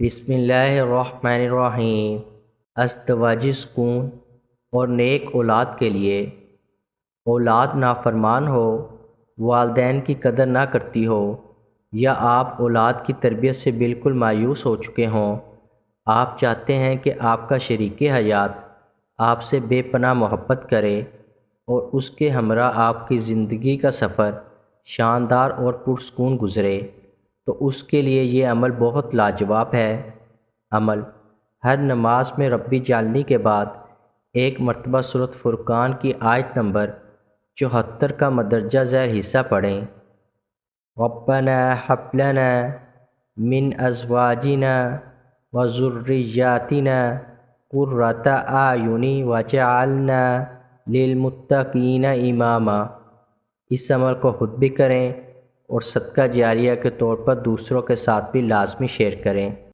بسم اللہ الرحمن الرحیم۔ ازدواجی سکون اور نیک اولاد کے لیے۔ اولاد نافرمان ہو، والدین کی قدر نہ کرتی ہو، یا آپ اولاد کی تربیت سے بالکل مایوس ہو چکے ہوں، آپ چاہتے ہیں کہ آپ کا شریک حیات آپ سے بے پناہ محبت کرے اور اس کے ہمراہ آپ کی زندگی کا سفر شاندار اور پرسکون گزرے، تو اس کے لیے یہ عمل بہت لاجواب ہے۔ عمل: ہر نماز میں ربی جعلنی کے بعد ایک مرتبہ سورۃ فرقان کی آیت نمبر 74 کا مندرجہ ذیل حصہ پڑھیں۔ ربنا ہب لنا من ازواجنا وذریاتنا قرۃ اعین واجعلنا للمتقین اماما۔ اس عمل کو خود بھی کریں اور صدقہ جاریہ کے طور پر دوسروں کے ساتھ بھی لازمی شیئر کریں۔